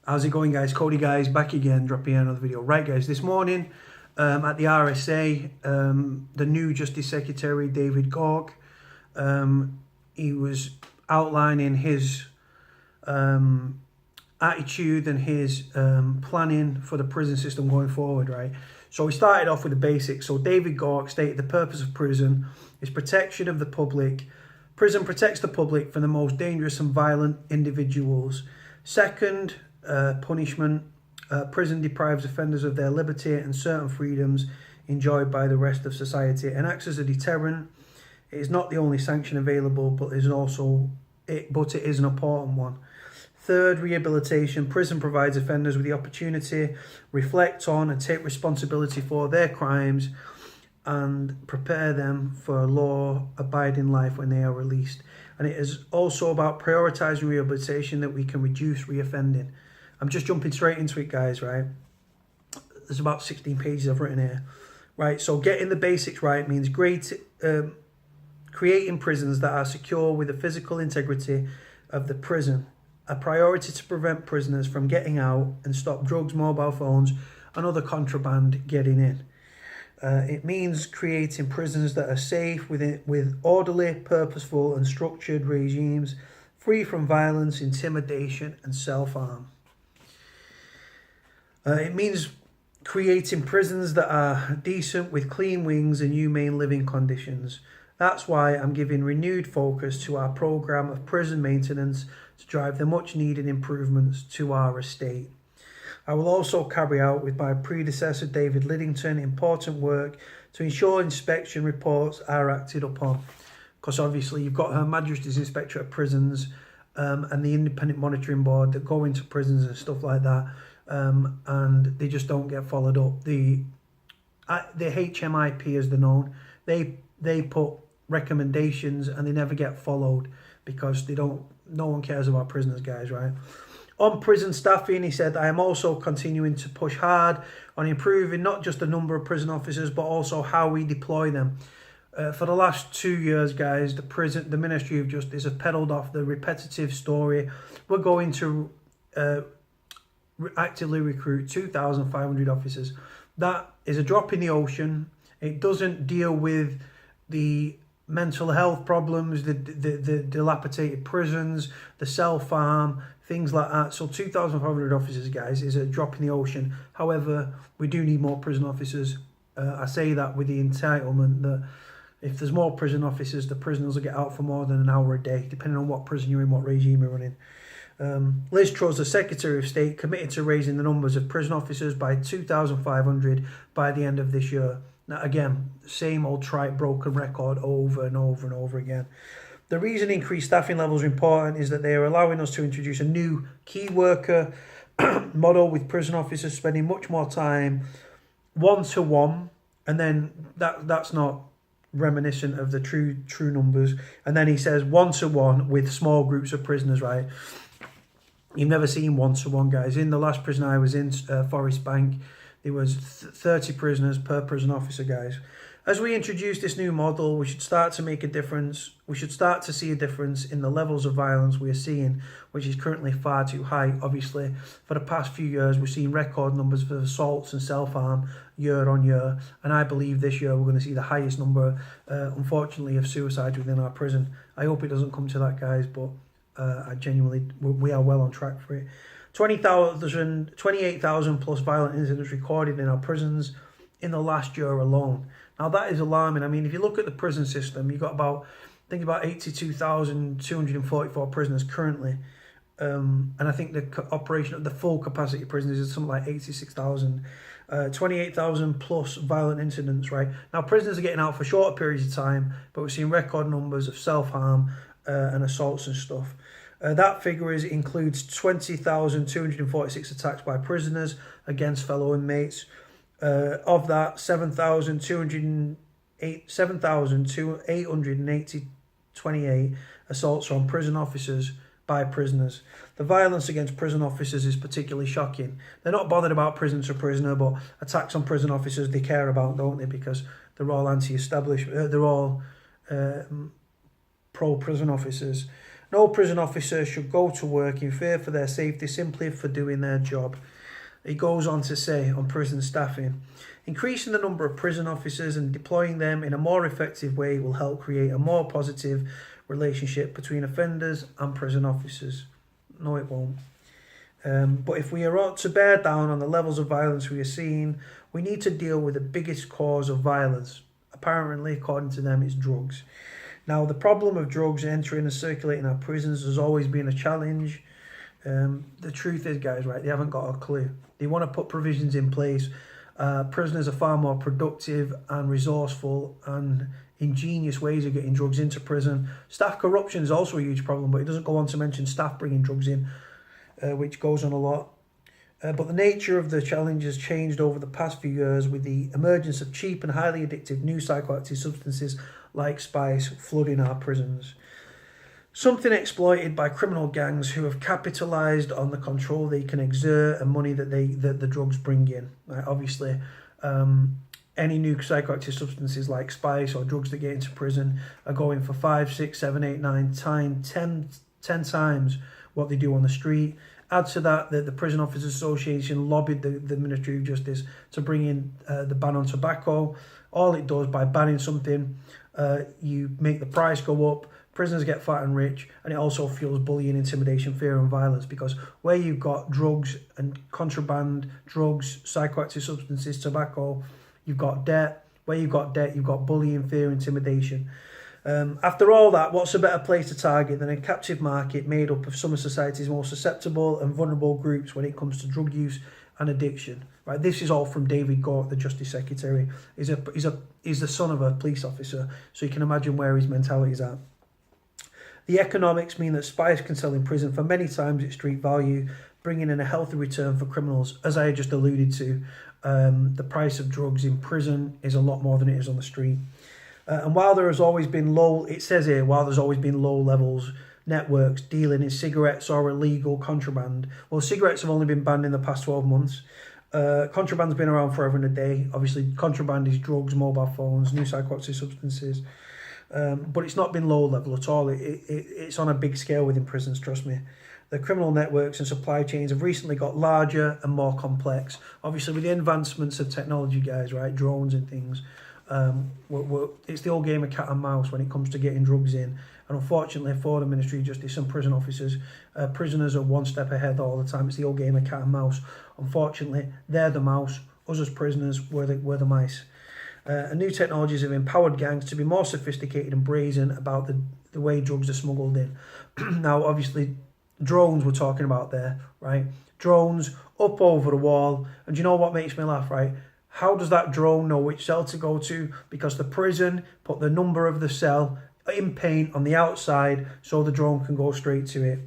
How's it going, guys? Cody, guys, back again, dropping another video. Right, guys, this morning at the RSA, the new Justice Secretary, David Gauke, he was outlining his attitude and his planning for the prison system going forward, right? So we started off with the basics. So David Gauke stated the purpose of prison is protection of the public. Prison protects the public from the most dangerous and violent individuals. Second, punishment. Prison deprives offenders of their liberty and certain freedoms enjoyed by the rest of society and acts as a deterrent. It is not the only sanction available, but it is an important one. Third, rehabilitation. Prison provides offenders with the opportunity to reflect on and take responsibility for their crimes and prepare them for a law-abiding life when they are released. And it is also about prioritising rehabilitation that we can reduce reoffending. I'm just jumping straight into it, guys, right? There's about 16 pages I've written here. Right, so getting the basics right means creating prisons that are secure with the physical integrity of the prison. A priority to prevent prisoners from getting out and stop drugs, mobile phones and other contraband getting in. It means creating prisons that are safe with orderly, purposeful and structured regimes, free from violence, intimidation and self-harm. It means creating prisons that are decent with clean wings and humane living conditions. That's why I'm giving renewed focus to our programme of prison maintenance to drive the much needed improvements to our estate. I will also carry out with my predecessor David Liddington important work to ensure inspection reports are acted upon. Because obviously you've got Her Majesty's Inspector of Prisons and the Independent Monitoring Board that go into prisons and stuff like that. And they just don't get followed up. The HMIP, as they're known, they put recommendations and they never get followed because no one cares about prisoners, guys, right? On prison staffing, he said, I am also continuing to push hard on improving not just the number of prison officers, but also how we deploy them. For the last 2 years, guys, the Ministry of Justice have peddled off the repetitive story. We're going to actively recruit 2,500 officers. That is a drop in the ocean. It doesn't deal with the mental health problems, the dilapidated prisons, the self-harm, things like that. So 2,500 officers, guys, is a drop in the ocean. However, we do need more prison officers. I say that with the entitlement that if there's more prison officers, the prisoners will get out for more than an hour a day, depending on what prison you're in, what regime you're running. Liz Truss, the Secretary of State, committed to raising the numbers of prison officers by 2,500 by the end of this year. Now, again, same old trite broken record over and over and over again. The reason increased staffing levels are important is that they are allowing us to introduce a new key worker model with prison officers spending much more time one-to-one, and then that's not reminiscent of the true numbers. And then he says one-to-one with small groups of prisoners, right? You've never seen one-to-one, guys. In the last prison I was in, Forest Bank, there was 30 prisoners per prison officer, guys. As we introduce this new model, we should start to make a difference. We should start to see a difference in the levels of violence we are seeing, which is currently far too high. Obviously, for the past few years, we've seen record numbers of assaults and self-harm year on year. And I believe this year we're going to see the highest number, unfortunately, of suicides within our prison. I hope it doesn't come to that, guys, but we are well on track for it. 28,000 plus violent incidents recorded in our prisons in the last year alone. Now that is alarming. I mean, if you look at the prison system, you've got about 82,244 prisoners currently. And I think the operation of the full capacity prisons is something like 86,000. 28,000 plus violent incidents, right? Now prisoners are getting out for shorter periods of time, but we're seeing record numbers of self-harm and assaults and stuff. That figure includes 20,246 attacks by prisoners against fellow inmates. Of that, 7,828 assaults on prison officers by prisoners. The violence against prison officers is particularly shocking. They're not bothered about prison to prisoner, but attacks on prison officers they care about, don't they? Because they're all anti-establishment, they're all pro-prison officers. No prison officer should go to work in fear for their safety simply for doing their job. He goes on to say on prison staffing, increasing the number of prison officers and deploying them in a more effective way will help create a more positive relationship between offenders and prison officers. No, it won't. But if we are to bear down on the levels of violence we are seeing, we need to deal with the biggest cause of violence. Apparently, according to them, it's drugs. Now, the problem of drugs entering and circulating our prisons has always been a challenge. The truth is, guys, right, they haven't got a clue. They want to put provisions in place. Prisoners are far more productive and resourceful and ingenious ways of getting drugs into prison. Staff corruption is also a huge problem, but it doesn't go on to mention staff bringing drugs in, which goes on a lot. But the nature of the challenge has changed over the past few years with the emergence of cheap and highly addictive new psychoactive substances like spice flooding our prisons. Something exploited by criminal gangs who have capitalised on the control they can exert and money that the drugs bring in. Right? Obviously, any new psychoactive substances like spice or drugs that get into prison are going for 5, 6, 7, 8, 9, 10 times what they do on the street. Add to that the Prison Officers Association lobbied the Ministry of Justice to bring in the ban on tobacco. All it does by banning something, you make the price go up, prisoners get fat and rich, and it also fuels bullying, intimidation, fear and violence, because where you've got drugs and contraband, drugs, psychoactive substances, tobacco, you've got debt. Where you've got debt, you've got bullying, fear, intimidation. After all that, what's a better place to target than a captive market made up of some of society's most susceptible and vulnerable groups when it comes to drug use and addiction? Right, this is all from David Gauke, the Justice Secretary. He's the son of a police officer, so you can imagine where his mentality is at. The economics mean that spice can sell in prison for many times its street value, bringing in a healthy return for criminals. As I just alluded to, the price of drugs in prison is a lot more than it is on the street. And while there has always been while there's always been low levels networks dealing in cigarettes or illegal contraband, well, cigarettes have only been banned in the past 12 months. Contraband's been around forever and a day. Obviously, contraband is drugs, mobile phones, new psychoactive substances. But it's not been low level at all. It's on a big scale within prisons, trust me. The criminal networks and supply chains have recently got larger and more complex. Obviously, with the advancements of technology, guys, right, drones and things, it's the old game of cat and mouse when it comes to getting drugs in. And unfortunately for the Ministry of Justice and prison officers, prisoners are one step ahead all the time. It's the old game of cat and mouse. Unfortunately, they're the mouse. Us as prisoners, we're the mice. And new technologies have empowered gangs to be more sophisticated and brazen about the way drugs are smuggled in. Now, obviously, drones we're talking about there, right? Drones up over the wall. And do you know what makes me laugh, right? How does that drone know which cell to go to? Because the prison put the number of the cell in paint on the outside so the drone can go straight to it.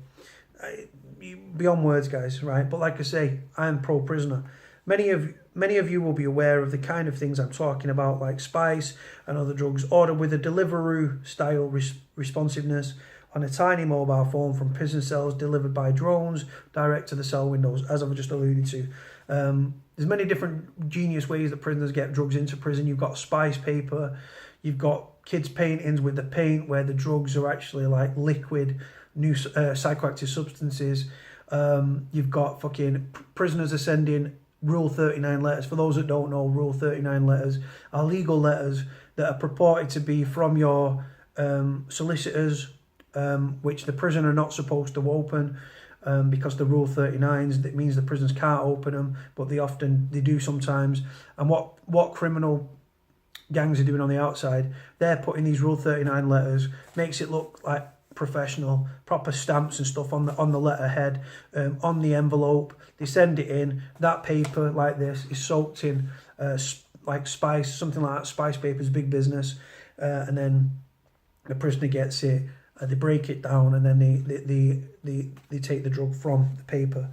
Beyond words, guys, right? But like I say, I am pro-prisoner. Many of you will be aware of the kind of things I'm talking about, like spice and other drugs, ordered with a Deliveroo-style responsiveness on a tiny mobile phone from prison cells, delivered by drones direct to the cell windows, as I've just alluded to. There's many different genius ways that prisoners get drugs into prison. You've got spice paper, you've got kids' paintings with the paint where the drugs are actually like liquid, new psychoactive substances. You've got prisoners are sending Rule 39 letters. For those that don't know, Rule 39 letters are legal letters that are purported to be from your solicitors, which the prison are not supposed to open. Because the Rule 39s, that means the prisons can't open them, but they do sometimes. And what criminal gangs are doing on the outside, they're putting these Rule 39 letters, makes it look like professional, proper stamps and stuff on the letterhead, on the envelope. They send it in. That paper like this is soaked in like spice, something like that. Spice paper is big business, and then the prisoner gets it. They break it down and then they take the drug from the paper.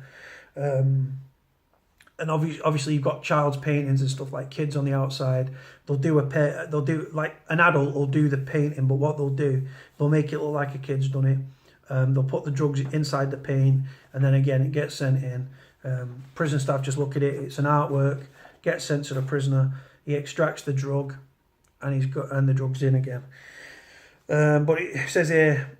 And obviously you've got child's paintings and stuff, like kids on the outside. They'll do like an adult will do the painting, but what they'll make it look like a kid's done it. They'll put the drugs inside the paint, and then again it gets sent in. Prison staff just look at it. It's an artwork. Gets sent to the prisoner. He extracts the drug, and the drug's in again. But it says here,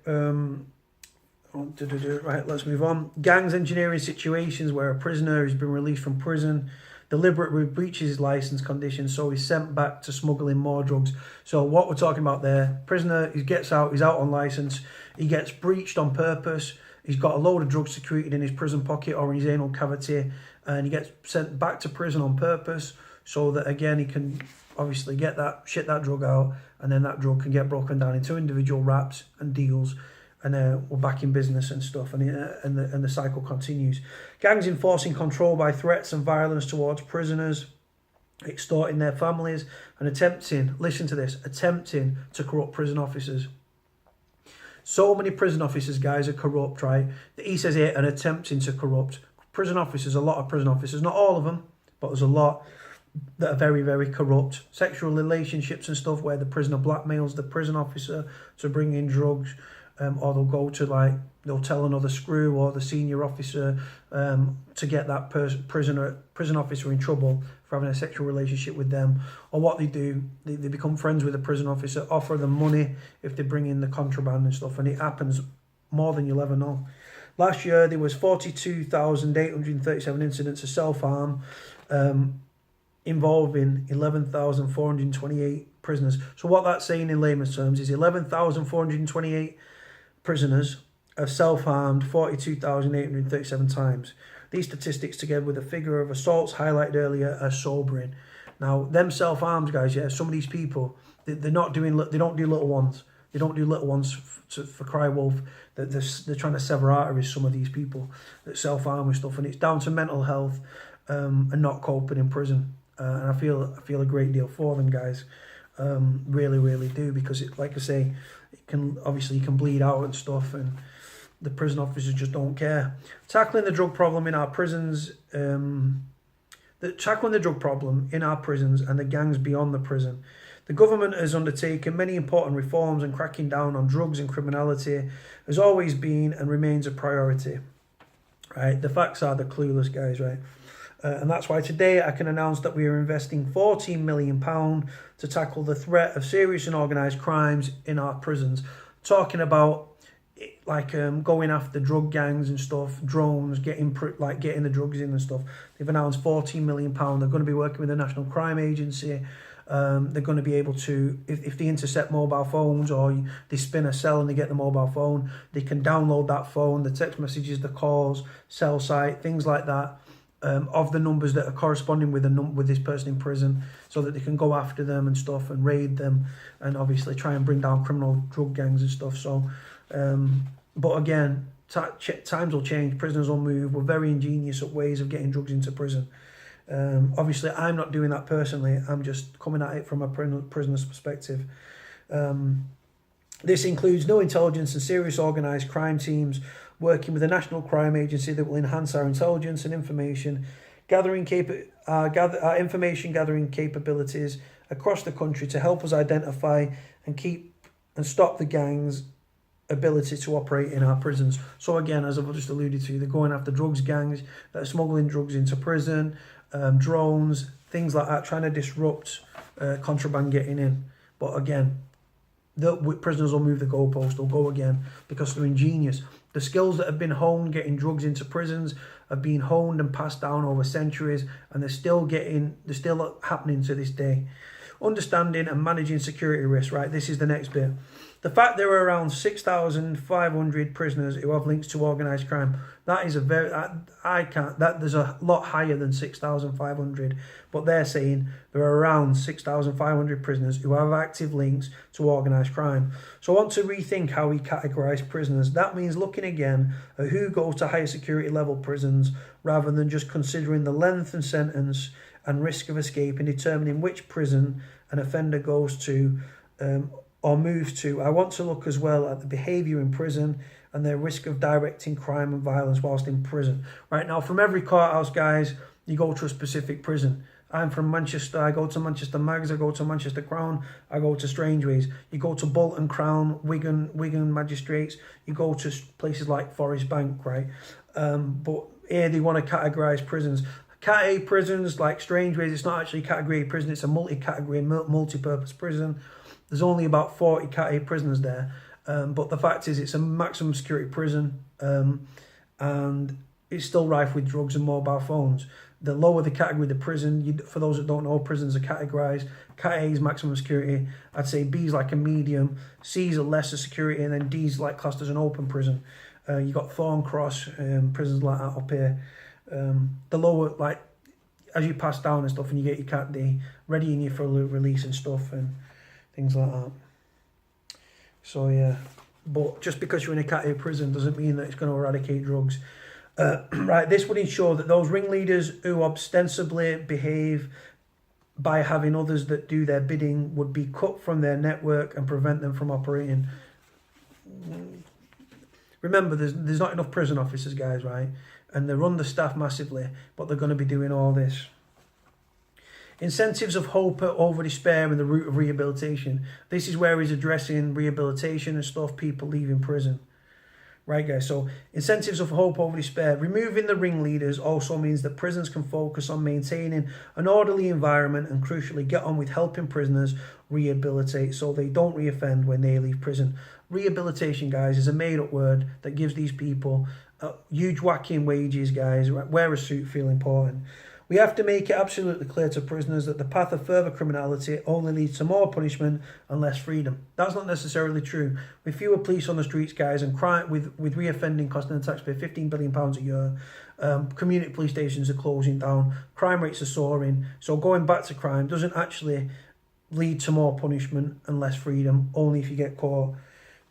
Right, let's move on. Gangs engineering situations where a prisoner has been released from prison deliberately breaches his license conditions, so he's sent back to smuggling more drugs. So what we're talking about there, prisoner, he gets out, he's out on license, he gets breached on purpose, he's got a load of drugs secreted in his prison pocket or in his anal cavity, and he gets sent back to prison on purpose so that, again, he can obviously get that drug out, and then that drug can get broken down into individual wraps and deals, and we're back in business and stuff, and the cycle continues. Gangs enforcing control by threats and violence towards prisoners, extorting their families, and attempting, listen to this, attempting to corrupt prison officers. So many prison officers, guys, are corrupt, right? He says here, and attempting to corrupt. Prison officers, a lot of prison officers, not all of them, but there's a lot that are very, very corrupt. Sexual relationships and stuff where the prisoner blackmails the prison officer to bring in drugs. Or they'll go to, they'll tell another screw or the senior officer to get that prison officer in trouble for having a sexual relationship with them. Or what they do, they become friends with the prison officer, offer them money if they bring in the contraband and stuff, and it happens more than you'll ever know. Last year, there was 42,837 incidents of self-harm involving 11,428 prisoners. So what that's saying in layman's terms is 11,428 prisoners have self-harmed 42,837 times. These statistics, together with a figure of assaults highlighted earlier, are sobering. Now, them self-harms, guys, yeah, some of these people, they don't do little ones. They don't do little ones for cry wolf. They're trying to sever arteries, some of these people that self-harm and stuff, and it's down to mental health and not coping in prison. And I feel a great deal for them, guys. Really, really do, because it, like I say, you can bleed out and stuff, and the prison officers just don't care. Tackling the drug problem in our prisons, tackling the drug problem in our prisons and the gangs beyond the prison. The government has undertaken many important reforms, and cracking down on drugs and criminality has always been and remains a priority. Right, the facts are the clueless, guys. Right. And that's why today I can announce that we are investing £14 million to tackle the threat of serious and organised crimes in our prisons. Talking about going after drug gangs and stuff, drones, getting the drugs in and stuff. They've announced £14 million. They're going to be working with the National Crime Agency. They're going to be able to, if they intercept mobile phones or they spin a cell and they get the mobile phone, they can download that phone, the text messages, the calls, cell site, things like that. Of the numbers that are corresponding with this person in prison, so that they can go after them and stuff and raid them, and obviously try and bring down criminal drug gangs and stuff. So, but again, times will change, prisoners will move. We're very ingenious at ways of getting drugs into prison. Obviously, I'm not doing that personally. I'm just coming at it from a prisoner's perspective. This includes no intelligence and serious organised crime teams working with the National Crime Agency that will enhance our intelligence and information gathering capabilities across the country to help us identify and keep and stop the gangs' ability to operate in our prisons. So again, as I've just alluded to, they're going after drugs gangs that are smuggling drugs into prison, drones, things like that, trying to disrupt contraband getting in. But again, the prisoners will move the goalpost, they'll go again, because they're ingenious. The skills that have been honed getting drugs into prisons have been honed and passed down over centuries, and they're still happening to this day. Understanding and managing security risks, right? This is the next bit. The fact there are around 6,500 prisoners who have links to organised crime, that is there's a lot higher than 6,500, but they're saying there are around 6,500 prisoners who have active links to organised crime. So I want to rethink how we categorise prisoners. That means looking again at who goes to higher security level prisons, rather than just considering the length and sentence and risk of escape, and determining which prison an offender goes to or moves to. I want to look as well at the behaviour in prison and their risk of directing crime and violence whilst in prison. Right now, from every courthouse, guys, you go to a specific prison. I'm from Manchester, I go to Manchester Mags, I go to Manchester Crown, I go to Strangeways. You go to Bolton Crown, Wigan Magistrates, you go to places like Forest Bank, right? But here they want to categorise prisons. Cat A prisons, like Strangeways, it's not actually category A prison, it's a multi-category, multi-purpose prison. There's only about 40 Cat A prisoners there. But the fact is, it's a maximum security prison. and it's still rife with drugs and mobile phones. The lower the category of the prison, for those that don't know, prisons are categorised. Cat A is maximum security. I'd say B is like a medium, C is a lesser security, and then D is like classed as an open prison. You got Thorncross, prisons like that up here. The lower, like, as you pass down and stuff and you get your Cat D, readying you for release and stuff and things like that. So yeah, but just because you're in a Cat A prison doesn't mean that it's going to eradicate drugs. Right, this would ensure that those ringleaders who ostensibly behave by having others that do their bidding would be cut from their network and prevent them from operating. Remember, there's not enough prison officers, guys, right? And they're understaffed massively, but they're going to be doing all this. Incentives of hope over despair and the route of rehabilitation. This is where he's addressing rehabilitation and stuff, people leaving prison. Right, guys, so incentives of hope over despair. Removing the ringleaders also means that prisons can focus on maintaining an orderly environment and, crucially, get on with helping prisoners rehabilitate so they don't reoffend when they leave prison. Rehabilitation, guys, is a made-up word that gives these people huge whacking wages, guys. Wear a suit, feel important. We have to make it absolutely clear to prisoners that the path of further criminality only leads to more punishment and less freedom. That's not necessarily true. With fewer police on the streets, guys, and crime with reoffending costing the taxpayer £15 billion a year, community police stations are closing down, crime rates are soaring. So going back to crime doesn't actually lead to more punishment and less freedom, only if you get caught.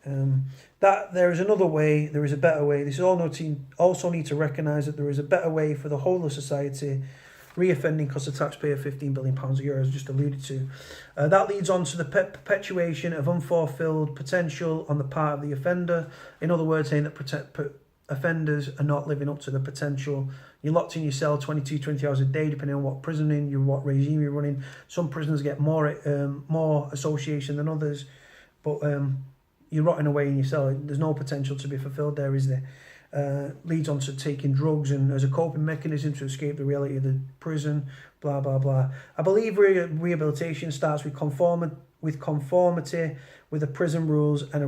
That there is another way, there is a better way. This is also need to recognise that there is a better way for the whole of society. Reoffending costs the taxpayer £15 billion a year, as just alluded to. That leads on to the perpetuation of unfulfilled potential on the part of the offender. In other words, saying that offenders are not living up to the potential. You're locked in your cell 22, 20 hours a day, depending on what prison what regime you're running. Some prisoners get more association than others, but you're rotting away in your cell. There's no potential to be fulfilled there, is there? Leads on to taking drugs and as a coping mechanism to escape the reality of the prison, blah, blah, blah. I believe rehabilitation starts with conformity with the prison rules and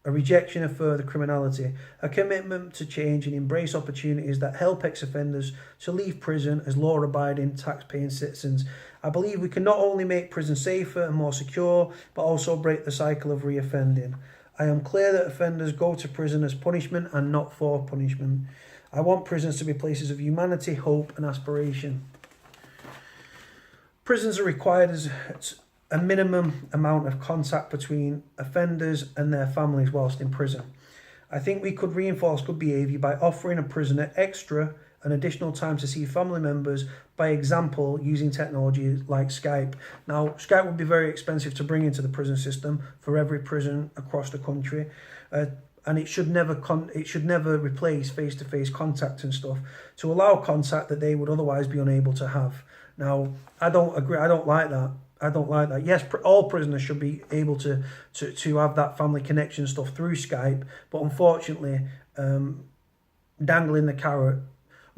a rejection of further criminality, a commitment to change and embrace opportunities that help ex-offenders to leave prison as law-abiding, tax-paying citizens. I believe we can not only make prison safer and more secure, but also break the cycle of reoffending. I am clear that offenders go to prison as punishment and not for punishment. I want prisons to be places of humanity, hope and aspiration. Prisons are required as a minimum amount of contact between offenders and their families whilst in prison. I think we could reinforce good behaviour by offering a prisoner extra and additional time to see family members, by example, using technology like Skype. Now, Skype would be very expensive to bring into the prison system for every prison across the country, and it should never replace face-to-face contact and stuff to allow contact that they would otherwise be unable to have. Now, I don't agree. I don't like that. Yes, all prisoners should be able to have that family connection stuff through Skype, but unfortunately, dangling the carrot.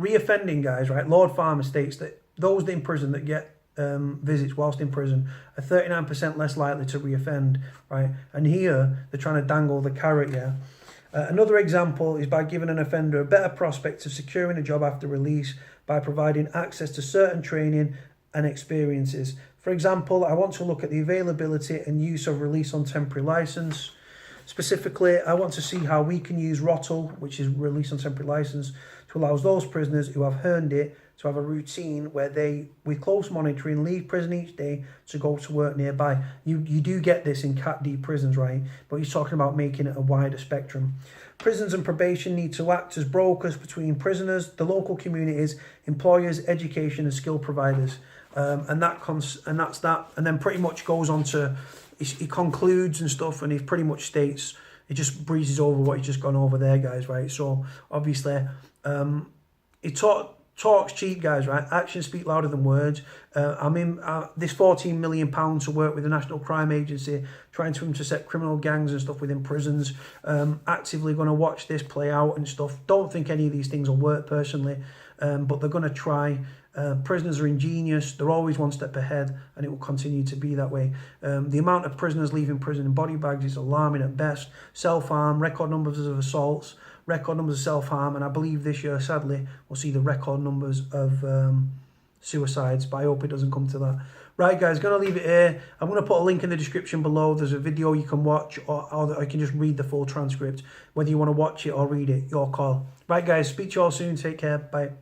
Reoffending, guys, right? Lord Farmer states that those in prison that get visits whilst in prison are 39% less likely to reoffend, right? And here, they're trying to dangle the carrot, yeah? Another example is by giving an offender a better prospect of securing a job after release by providing access to certain training and experiences. For example, I want to look at the availability and use of release on temporary licence. Specifically, I want to see how we can use ROTL, which is release on temporary licence, to allow those prisoners who have earned it to have a routine where they, with close monitoring, leave prison each day to go to work nearby. You do get this in Cat D prisons, right? But he's talking about making it a wider spectrum. Prisons and probation need to act as brokers between prisoners, the local communities, employers, education and skill providers. And that's that. And then pretty much goes on to, he concludes and stuff, and he pretty much states, he just breezes over what he's just gone over there, guys, right? So obviously, he talks cheap, guys, right? Actions speak louder than words. This £14 million to work with the National Crime Agency, trying to intercept criminal gangs and stuff within prisons. Actively going to watch this play out and stuff. Don't think any of these things will work personally, but they're going to try. Prisoners are ingenious. They're always one step ahead, and it will continue to be that way. The amount of prisoners leaving prison in body bags is alarming at best. Self-harm, record numbers of assaults, record numbers of self-harm, and I believe this year, sadly, we'll see the record numbers of suicides, but I hope it doesn't come to that. Right, guys, going to leave it here. I'm going to put a link in the description below. There's a video you can watch, or you can just read the full transcript. Whether you want to watch it or read it, your call. Right, guys, speak to you all soon. Take care. Bye.